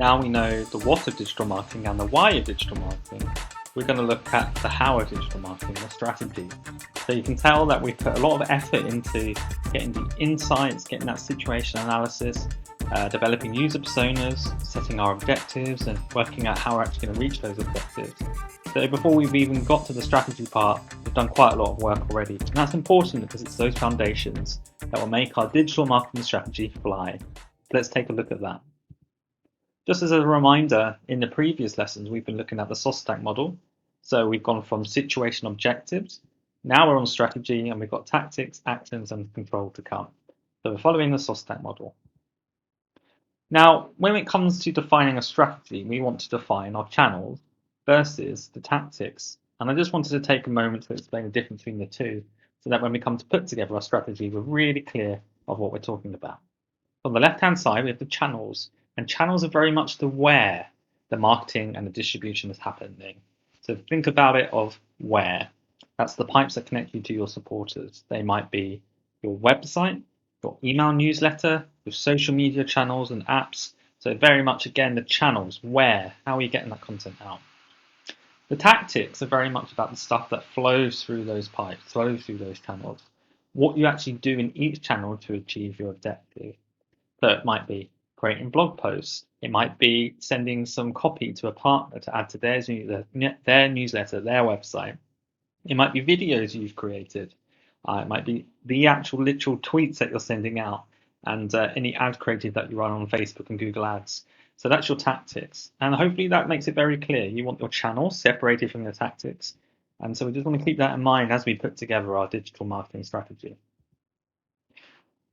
Now we know the what of digital marketing and the why of digital marketing. We're going to look at the how of digital marketing, the strategy. So you can tell that we put a lot of effort into getting the insights, getting that situation analysis, developing user personas, setting our objectives, and working out how we're actually going to reach those objectives. So before we've even got to the strategy part, we've done quite a lot of work already. And that's important because it's those foundations that will make our digital marketing strategy fly. Let's take a look at that. Just as a reminder, in the previous lessons, we've been looking at the SOS stack model. So we've gone from situation objectives. Now we're on strategy and we've got tactics, actions, and control to come. So we're following the SOS stack model. Now, when it comes to defining a strategy, we want to define our channels versus the tactics. And I just wanted to take a moment to explain the difference between the two so that when we come to put together our strategy, we're really clear of what we're talking about. On the left-hand side, we have the channels. And channels are very much the where the marketing and the distribution is happening. So think about it of where. That's the pipes that connect you to your supporters. They might be your website, your email newsletter, your social media channels and apps. So very much, again, the channels, where, how are you getting that content out? The tactics are very much about the stuff that flows through those pipes, flows through those channels. What you actually do in each channel to achieve your objective. So it might be creating blog posts. It might be sending some copy to a partner to add to their newsletter, their website. It might be videos you've created. It might be the actual literal tweets that you're sending out and any ad creative that you run on Facebook and Google Ads. So that's your tactics. And hopefully that makes it very clear. You want your channels separated from the tactics. And so we just want to keep that in mind as we put together our digital marketing strategy.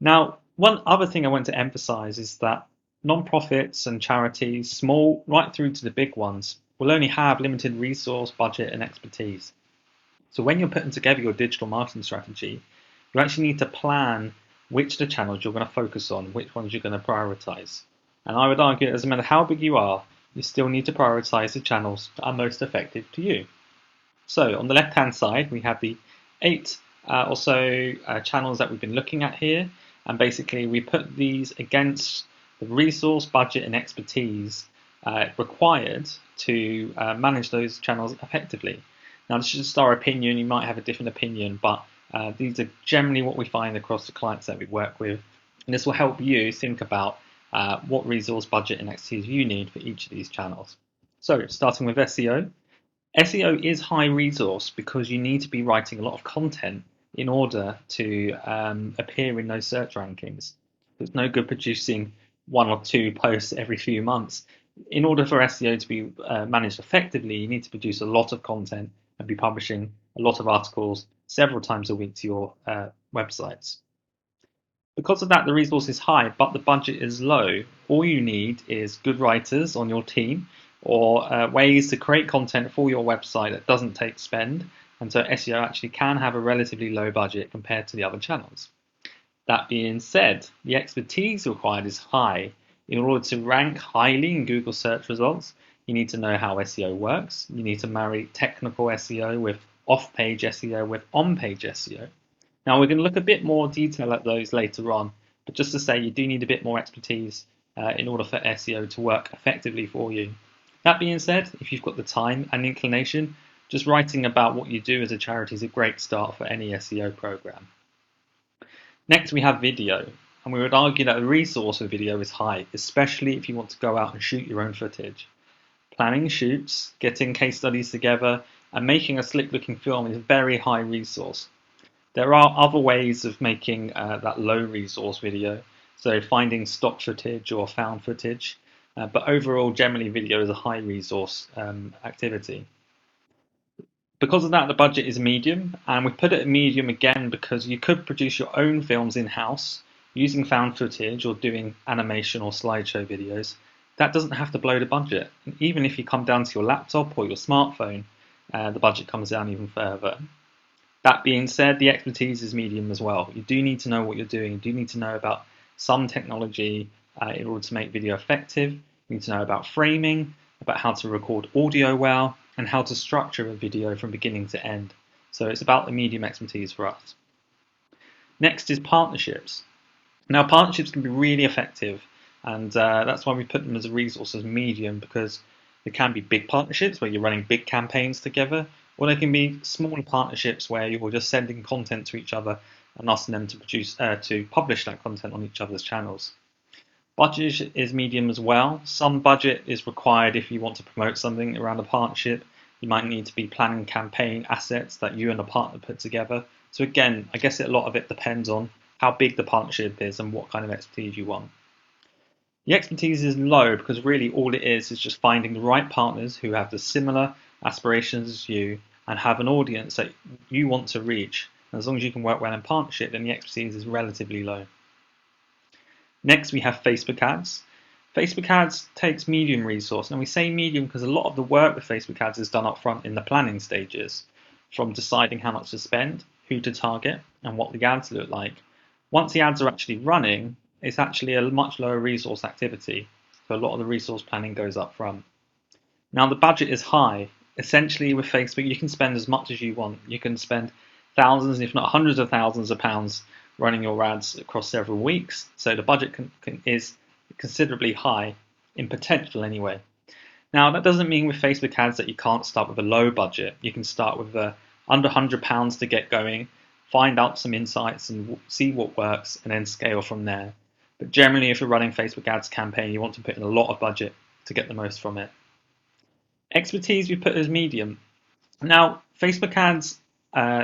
Now, one other thing I want to emphasize is that non-profits and charities, small right through to the big ones, will only have limited resource, budget, and expertise. So when you're putting together your digital marketing strategy, you actually need to plan which of the channels you're going to focus on, which ones you're going to prioritize. And I would argue, it doesn't matter how big you are, you still need to prioritize the channels that are most effective to you. So on the left-hand side, we have the 8 or so channels that we've been looking at here. And basically, we put these against the resource, budget, and expertise required to manage those channels effectively. Now, this is just our opinion. You might have a different opinion, but these are generally what we find across the clients that we work with. And this will help you think about what resource, budget, and expertise you need for each of these channels. So, starting with SEO. SEO is high resource because you need to be writing a lot of content in order to appear in those search rankings. It's no good producing 1 or 2 posts every few months. In order for SEO to be managed effectively, you need to produce a lot of content and be publishing a lot of articles several times a week to your websites. Because of that, the resource is high, but the budget is low. All you need is good writers on your team or ways to create content for your website that doesn't take spend. And so SEO actually can have a relatively low budget compared to the other channels. That being said, the expertise required is high. In order to rank highly in Google search results, you need to know how SEO works. You need to marry technical SEO with off-page SEO with on-page SEO. Now, we're going to look a bit more detail at those later on, but just to say you do need a bit more expertise in order for SEO to work effectively for you. That being said, if you've got the time and inclination, just writing about what you do as a charity is a great start for any SEO program. Next, we have video, and we would argue that the resource of video is high, especially if you want to go out and shoot your own footage. Planning shoots, getting case studies together, and making a slick-looking film is very high resource. There are other ways of making that low resource video, so finding stock footage or found footage, but overall, generally, video is a high resource activity. Because of that, the budget is medium, and we put it at medium again because you could produce your own films in-house using found footage or doing animation or slideshow videos. That doesn't have to blow the budget. And even if you come down to your laptop or your smartphone, the budget comes down even further. That being said, the expertise is medium as well. You do need to know what you're doing. You do need to know about some technology in order to make video effective. You need to know about framing, about how to record audio well, and how to structure a video from beginning to end. So it's about the medium expertise for us. Next is partnerships. Now, partnerships can be really effective And that's why we put them as a resource as medium, because they can be big partnerships where you're running big campaigns together, or they can be smaller partnerships where you're just sending content to each other and asking them to publish that content on each other's channels. Budget is medium as well. Some budget is required if you want to promote something around a partnership. You might need to be planning campaign assets that you and a partner put together. So again, I guess a lot of it depends on how big the partnership is and what kind of expertise you want. The expertise is low because really all it is just finding the right partners who have the similar aspirations as you and have an audience that you want to reach. And as long as you can work well in partnership, then the expertise is relatively low. Next, we have Facebook ads. Facebook ads takes medium resource. Now we say medium because a lot of the work with Facebook ads is done up front in the planning stages, from deciding how much to spend, who to target, and what the ads look like. Once the ads are actually running, it's actually a much lower resource activity. So a lot of the resource planning goes up front. Now the budget is high. Essentially with Facebook, you can spend as much as you want. You can spend thousands, if not hundreds of thousands of pounds running your ads across several weeks. So the budget is considerably high in potential anyway. Now that doesn't mean with Facebook ads that you can't start with a low budget. You can start with under £100 to get going, find out some insights and see what works, and then scale from there. But generally, if you're running Facebook ads campaign, you want to put in a lot of budget to get the most from it. Expertise we put as medium. Now, Facebook ads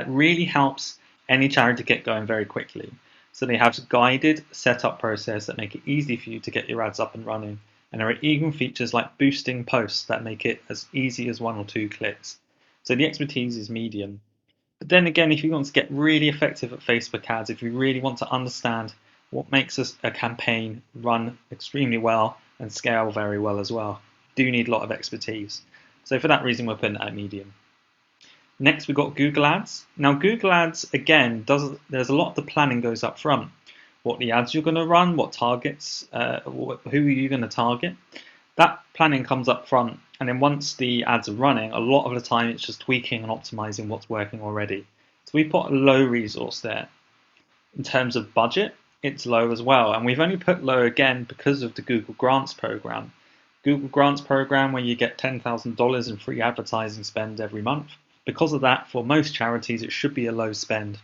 really helps any charity to get going very quickly. So they have a guided setup process that make it easy for you to get your ads up and running. And there are even features like boosting posts that make it as easy as 1 or 2 clicks. So the expertise is medium. But then again, if you want to get really effective at Facebook ads, if you really want to understand what makes a campaign run extremely well and scale very well as well, you do need a lot of expertise. So for that reason, we're putting it at medium. Next, we've got Google Ads. Now, Google Ads, again, there's a lot of the planning goes up front. What the ads you're going to run, what targets, who are you going to target. That planning comes up front, and then once the ads are running, a lot of the time it's just tweaking and optimizing what's working already. So we put a low resource there. In terms of budget, it's low as well, and we've only put low again because of the Google Grants program. Google Grants program where you get $10,000 in free advertising spend every month. Because of that, for most charities, it should be a low spend.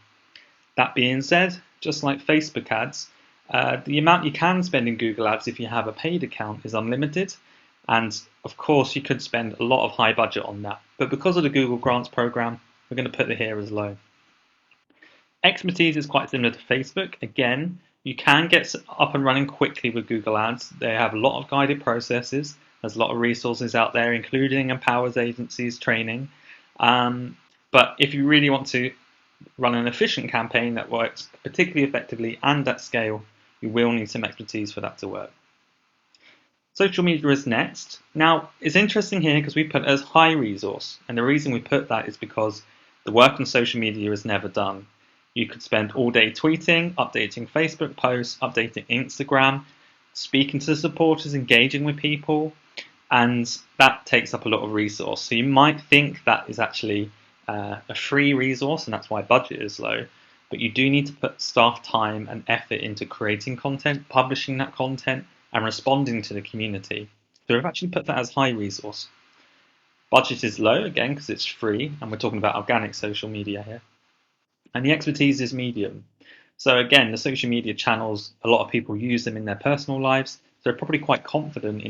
That being said, just like Facebook ads, the amount you can spend in Google ads if you have a paid account is unlimited. And of course, you could spend a lot of high budget on that. But because of the Google Grants program, we're going to put it here as low. Expertise is quite similar to Facebook. Again, you can get up and running quickly with Google ads. They have a lot of guided processes. There's a lot of resources out there, including Empowers agencies training. But if you really want to run an efficient campaign that works particularly effectively and at scale, you will need some expertise for that to work. Social media is next. Now, it's interesting here because we put it as high resource, and the reason we put that is because the work on social media is never done. You could spend all day tweeting, updating Facebook posts, updating Instagram, speaking to supporters, engaging with people, and that takes up a lot of resource. So you might think that is actually a free resource, and that's why budget is low. But you do need to put staff time and effort into creating content, publishing that content, and responding to the community. So we've actually put that as high resource. Budget is low, again, because it's free, and we're talking about organic social media here. And the expertise is medium. So again, the social media channels, a lot of people use them in their personal lives, so they're probably quite confident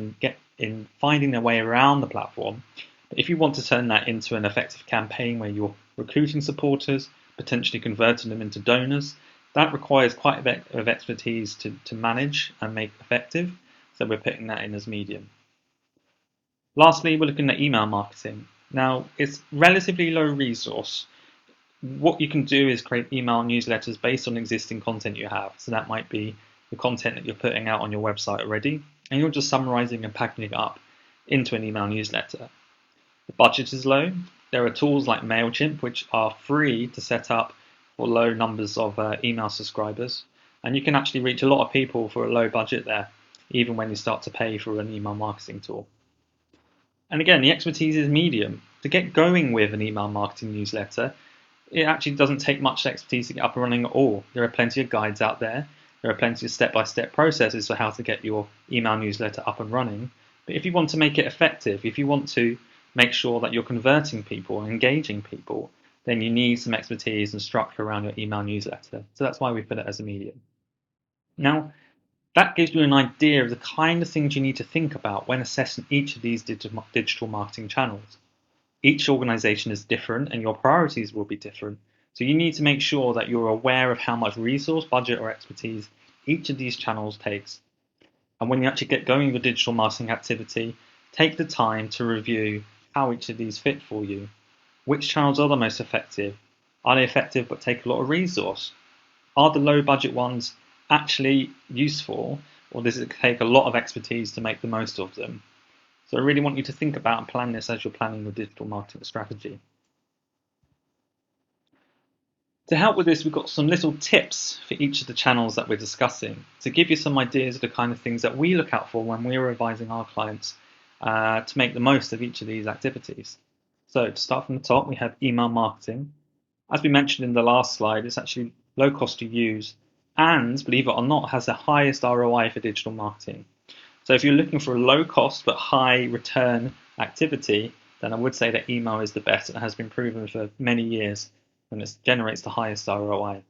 in finding their way around the platform. But if you want to turn that into an effective campaign where you're recruiting supporters, potentially converting them into donors, that requires quite a bit of expertise to manage and make effective. So we're putting that in as medium. Lastly, we're looking at email marketing. Now, it's relatively low resource. What you can do is create email newsletters based on existing content you have. So that might be the content that you're putting out on your website already, and you're just summarizing and packaging it up into an email newsletter. The budget is low. There are tools like MailChimp, which are free to set up for low numbers of email subscribers. And you can actually reach a lot of people for a low budget there, even when you start to pay for an email marketing tool. And again, the expertise is medium. To get going with an email marketing newsletter, it actually doesn't take much expertise to get up and running at all. There are plenty of guides out there. There are plenty of step-by-step processes for how to get your email newsletter up and running. But if you want to make it effective, if you want to make sure that you're converting people and engaging people, then you need some expertise and structure around your email newsletter. So that's why we put it as a medium. Now, that gives you an idea of the kind of things you need to think about when assessing each of these digital marketing channels. Each organization is different and your priorities will be different. So you need to make sure that you're aware of how much resource, budget, or expertise each of these channels takes. And when you actually get going with your digital marketing activity, take the time to review how each of these fit for you. Which channels are the most effective? Are they effective but take a lot of resource? Are the low budget ones actually useful, or does it take a lot of expertise to make the most of them? So I really want you to think about and plan this as you're planning your digital marketing strategy. To help with this, we've got some little tips for each of the channels that we're discussing to give you some ideas of the kind of things that we look out for when we're advising our clients to make the most of each of these activities. So to start from the top, we have email marketing. As we mentioned in the last slide, it's actually low cost to use and, believe it or not, has the highest ROI for digital marketing. So if you're looking for a low cost but high return activity, then I would say that email is the best. It has been proven for many years and it generates the highest ROI.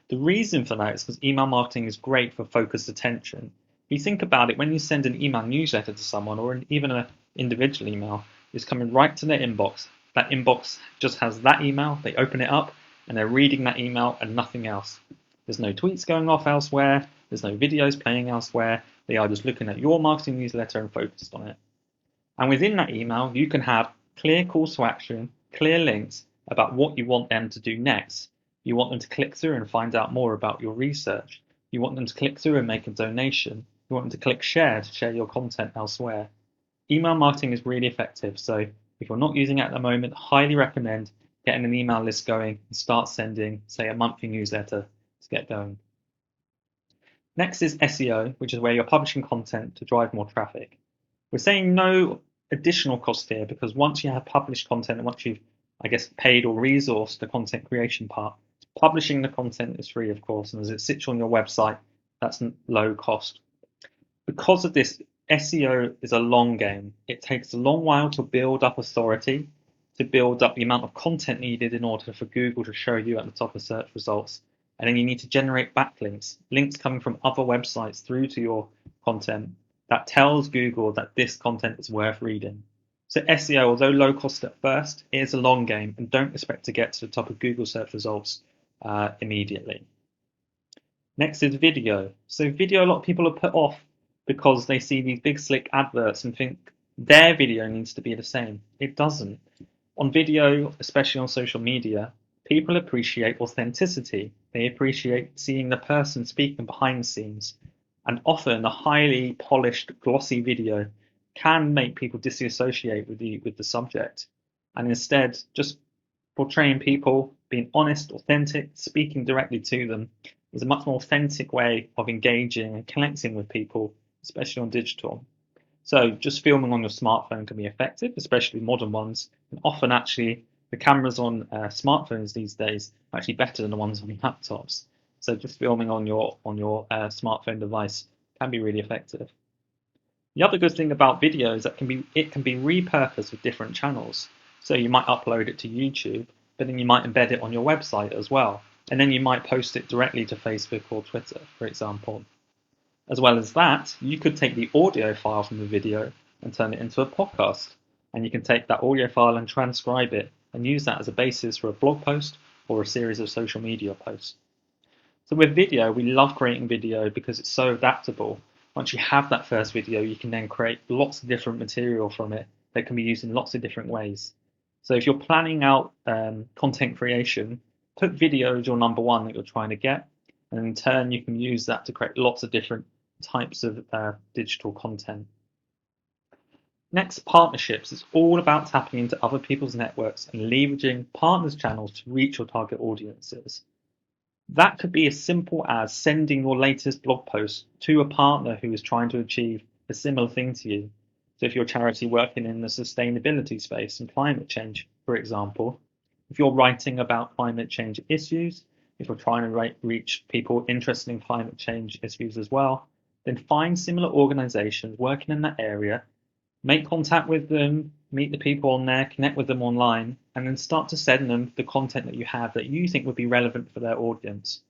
The reason for that is because email marketing is great for focused attention. If you think about it, when you send an email newsletter to someone or even an individual email, it's coming right to their inbox. That inbox just has that email, they open it up and they're reading that email and nothing else. There's no tweets going off elsewhere, there's no videos playing elsewhere, they are just looking at your marketing newsletter and focused on it. And within that email, you can have clear calls to action, clear links about what you want them to do next. You want them to click through and find out more about your research. You want them to click through and make a donation. You want them to click share to share your content elsewhere. Email marketing is really effective, so if you're not using it at the moment, highly recommend getting an email list going and start sending, say, a monthly newsletter to get going. Next is SEO, which is where you're publishing content to drive more traffic. We're saying no additional cost here because once you have published content and once you've, paid or resourced the content creation part, publishing the content is free, of course, and as it sits on your website, that's low cost. Because of this, SEO is a long game. It takes a long while to build up authority, to build up the amount of content needed in order for Google to show you at the top of search results. And then you need to generate backlinks, links coming from other websites through to your content that tells Google that this content is worth reading. So SEO, although low cost at first, is a long game and don't expect to get to the top of Google search results immediately. Next is video. So video, a lot of people are put off because they see these big slick adverts and think their video needs to be the same. It doesn't. On video, especially on social media, people appreciate authenticity. They appreciate seeing the person speaking behind the scenes. And often a highly polished, glossy video can make people disassociate with the subject. And instead, just portraying people, being honest, authentic, speaking directly to them is a much more authentic way of engaging and connecting with people, especially on digital. So just filming on your smartphone can be effective, especially modern ones. And often actually the cameras on smartphones these days are actually better than the ones on laptops. So just filming on your smartphone device can be really effective. The other good thing about video is that it can be repurposed with different channels. So you might upload it to YouTube, but then you might embed it on your website as well. And then you might post it directly to Facebook or Twitter, for example. As well as that, you could take the audio file from the video and turn it into a podcast. And you can take that audio file and transcribe it and use that as a basis for a blog post or a series of social media posts. So with video, we love creating video because it's so adaptable. Once you have that first video, you can then create lots of different material from it that can be used in lots of different ways. So if you're planning out content creation, put video as your number one that you're trying to get, and in turn you can use that to create lots of different types of digital content. Next, partnerships. It's all about tapping into other people's networks and leveraging partners' channels to reach your target audiences. That could be as simple as sending your latest blog post to a partner who is trying to achieve a similar thing to you. So if you're a charity working in the sustainability space and climate change, for example, if you're writing about climate change issues, if you're trying to reach people interested in climate change issues as well, then find similar organizations working in that area, make contact with them, meet the people on there, connect with them online, and then start to send them the content that you have that you think would be relevant for their audience.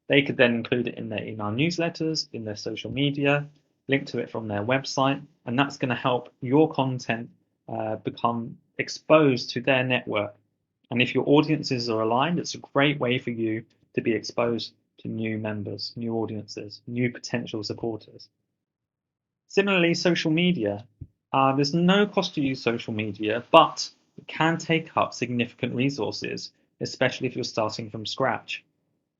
They could then include it in their email newsletters, in their social media, link to it from their website, and that's going to help your content become exposed to their network. And if your audiences are aligned, it's a great way for you to be exposed to new members, new audiences, new potential supporters. Similarly, social media. There's no cost to use social media, but it can take up significant resources, especially if you're starting from scratch.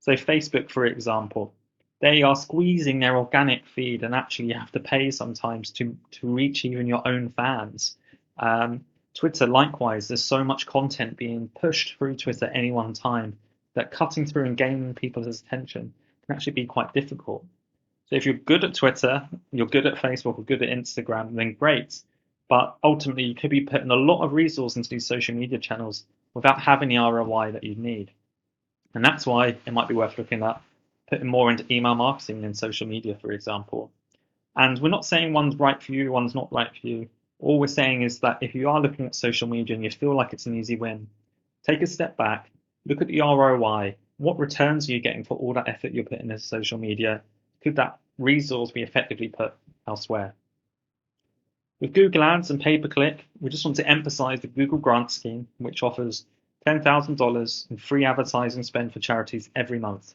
So Facebook, for example, they are squeezing their organic feed, and actually you have to pay sometimes to reach even your own fans. Twitter, likewise, there's so much content being pushed through Twitter at any one time that cutting through and gaining people's attention can actually be quite difficult. So if you're good at Twitter, you're good at Facebook, or good at Instagram, then great. But ultimately, you could be putting a lot of resource into these social media channels without having the ROI that you need. And that's why it might be worth looking at putting more into email marketing than social media, for example. And we're not saying one's right for you, one's not right for you. All we're saying is that if you are looking at social media and you feel like it's an easy win, take a step back, look at the ROI. What returns are you getting for all that effort you're putting into social media? Could that resource be effectively put elsewhere? With Google Ads and pay-per-click, we just want to emphasize the Google Grant Scheme, which offers $10,000 in free advertising spend for charities every month.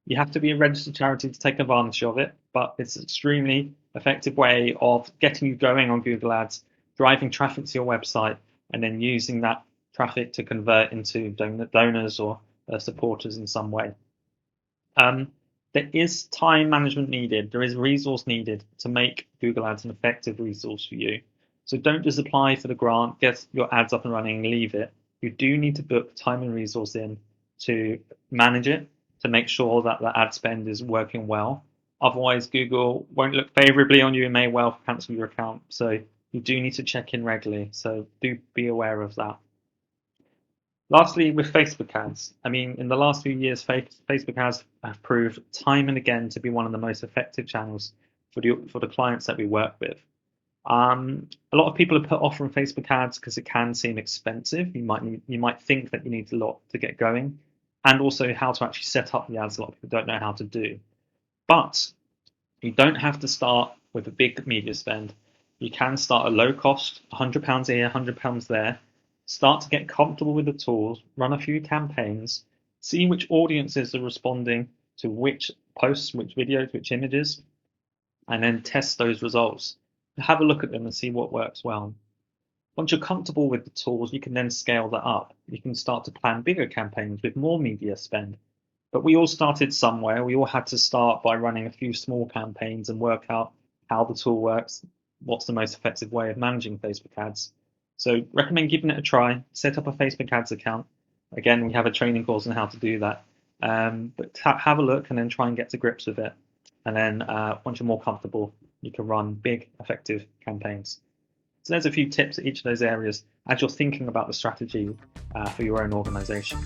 You have to be a registered charity to take advantage of it, but it's an extremely effective way of getting you going on Google Ads, driving traffic to your website, and then using that traffic to convert into donors or supporters in some way. There is time management needed. There is resource needed to make Google Ads an effective resource for you. So don't just apply for the grant, get your ads up and running, and leave it. You do need to book time and resource in to manage it, to make sure that the ad spend is working well. Otherwise, Google won't look favorably on you and may well cancel your account. So you do need to check in regularly. So do be aware of that. Lastly, with Facebook ads, in the last few years, Facebook ads have proved time and again to be one of the most effective channels for the clients that we work with. A lot of people are put off from Facebook ads because it can seem expensive. You might think that you need a lot to get going, and also how to actually set up the ads. A lot of people don't know how to do. But you don't have to start with a big media spend. You can start at low cost, £100 here, £100 there. Start to get comfortable with the tools, run a few campaigns, see which audiences are responding to which posts, which videos, which images, and then test those results. Have a look at them and see what works well. Once you're comfortable with the tools, you can then scale that up. You can start to plan bigger campaigns with more media spend. But we all started somewhere. We all had to start by running a few small campaigns and work out how the tool works, what's the most effective way of managing Facebook ads. So recommend giving it a try. Set up a Facebook ads account. Again, we have a training course on how to do that. But have a look and then try and get to grips with it. And then once you're more comfortable, you can run big, effective campaigns. So there's a few tips at each of those areas as you're thinking about the strategy for your own organization.